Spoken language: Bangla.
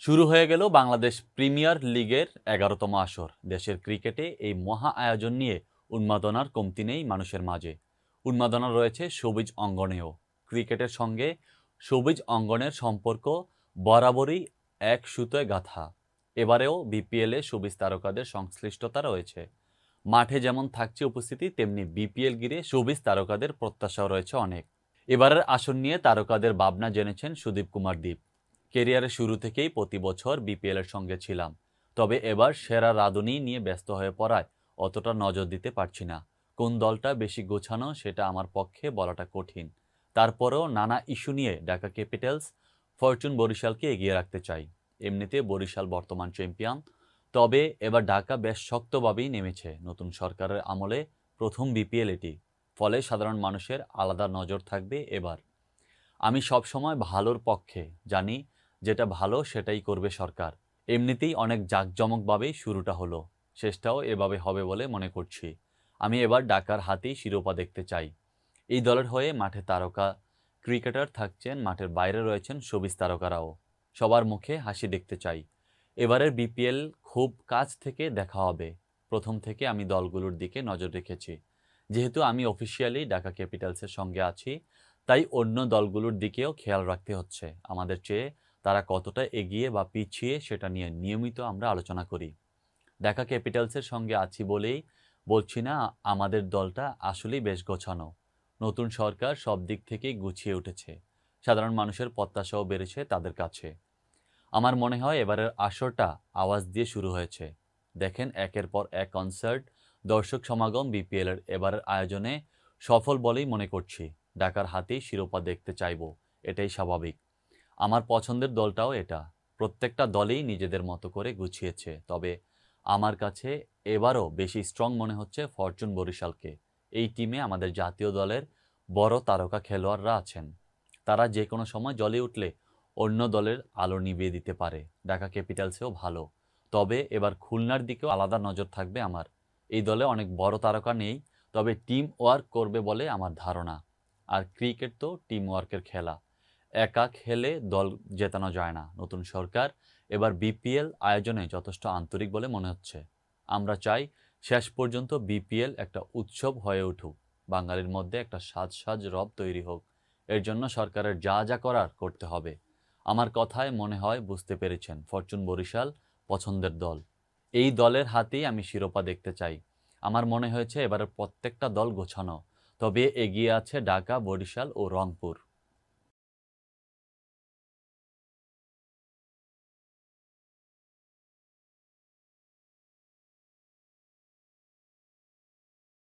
শুরু হয়ে গেল বাংলাদেশ প্রিমিয়ার লিগের ১১তম আসর। দেশের ক্রিকেটে এই মহা আয়োজন নিয়ে উন্মাদনার কমতি নেই মানুষের মাঝে। উন্মাদনা রয়েছে সবুজ অঙ্গনেও। ক্রিকেটের সঙ্গে সবুজ অঙ্গনের সম্পর্ক বরাবরই এক সুতোয় গাঁথা। এবারেও বিপিএলে সবুজ তারকাদের সংশ্লিষ্টতা রয়েছে। মাঠে যেমন থাকছে উপস্থিতি, তেমনি বিপিএল ঘিরে সবুজ তারকাদের প্রত্যাশাও রয়েছে অনেক। এবারের আসন নিয়ে তারকাদের ভাবনা জেনেছেন সুদীপ কুমার দীপ। কেরিয়ারের শুরু থেকেই প্রতি বছর বিপিএলের সঙ্গে ছিলাম, তবে এবার সেরা রাঁধুনি নিয়ে ব্যস্ত হয়ে পড়ায় অতটা নজর দিতে পারছি না। কোন দলটা বেশি গোছানো সেটা আমার পক্ষে বলাটা কঠিন। তারপরেও নানা ইস্যু নিয়ে ঢাকা ক্যাপিটালস ফরচুন বরিশালকে এগিয়ে রাখতে চাই। এমনিতে বরিশাল বর্তমান চ্যাম্পিয়ন, তবে এবার ঢাকা বেশ শক্তভাবেই নেমেছে। নতুন সরকারের আমলে প্রথম বিপিএল এটি, ফলে সাধারণ মানুষের আলাদা নজর থাকবে এবার। আমি সবসময় ভালোর পক্ষে, জানি যেটা ভালো সেটাই করবে সরকার। এমনিতেই অনেক জাঁকজমকভাবেই শুরুটা হলো, শেষটাও এভাবে হবে বলে মনে করছি। আমি এবার ঢাকার হাতেই শিরোপা দেখতে চাই। এই দলের হয়ে মাঠে তারকা ক্রিকেটার থাকছেন, মাঠের বাইরে রয়েছেন সবুজ তারকারাও। সবার মুখে হাসি দেখতে চাই। এবারের বিপিএল খুব কাছ থেকে দেখা হবে। প্রথম থেকে আমি দলগুলোর দিকে নজর রেখেছি। যেহেতু আমি অফিসিয়ালি ঢাকা ক্যাপিটালসের সঙ্গে আছি, তাই অন্য দলগুলোর দিকেও খেয়াল রাখতে হচ্ছে। আমাদের চেয়ে তারা কতটা এগিয়ে বা পিছিয়ে সেটা নিয়ে নিয়মিত আমরা আলোচনা করি। ঢাকা ক্যাপিটালসের সঙ্গে আছি বলেই বলছি না, আমাদের দলটা আসলেই বেশ গোছানো। নতুন সরকার সব দিক থেকেই গুছিয়ে উঠেছে। সাধারণ মানুষের প্রত্যাশাও বেড়েছে তাদের কাছে। আমার মনে হয় এবারের আসরটা আওয়াজ দিয়ে শুরু হয়েছে। দেখেন, একের পর এক কনসার্ট, দর্শক সমাগম বিপিএলের এবারের আয়োজনে সফল বলেই মনে করছি। ঢাকার হাতেই শিরোপা দেখতে চাইব, এটাই স্বাভাবিক। আমার পছন্দের দলটাও এটা। প্রত্যেকটা দলেই নিজেদের মতো করে গুছিয়েছে, তবে আমার কাছে এবারও বেশি স্ট্রং মনে হচ্ছে ফরচুন বরিশালকে। এই টিমে আমাদের জাতীয় দলের বড় তারকা খেলোয়াড়রা আছেন। তারা যে কোনো সময় জ্বলে উঠলে অন্য দলের আলো নিভিয়ে দিতে পারে। ঢাকা ক্যাপিটালসেও ভালো, তবে এবার খুলনার দিকেও আলাদা নজর থাকবে আমার। এই দলে অনেক বড় তারকা নেই, তবে টিম ওয়ার্ক করবে বলে আমার ধারণা। আর ক্রিকেট তো টিম ওয়ার্কের খেলা, একা খেলে দল জেতানো যায় না। নতুন সরকার এবার বিপিএল আয়োজনে যথেষ্ট আন্তরিক বলে মনে হচ্ছে। আমরা চাই শেষ পর্যন্ত বিপিএল একটা উৎসব হয়ে উঠুক, বাঙালির মধ্যে একটা সাজ সাজ রব তৈরি হোক। এর জন্য সরকারের যা যা করার করতে হবে। আমার কথায় মনে হয় বুঝতে পেরেছেন। ফরচুন বরিশাল পছন্দের দল। এই দলের হাতেই আমি শিরোপা দেখতে চাই। আমার মনে হয়েছে এবারের প্রত্যেকটা দল গোছানো, তবে এগিয়ে আছে ঢাকা, বরিশাল ও রংপুর।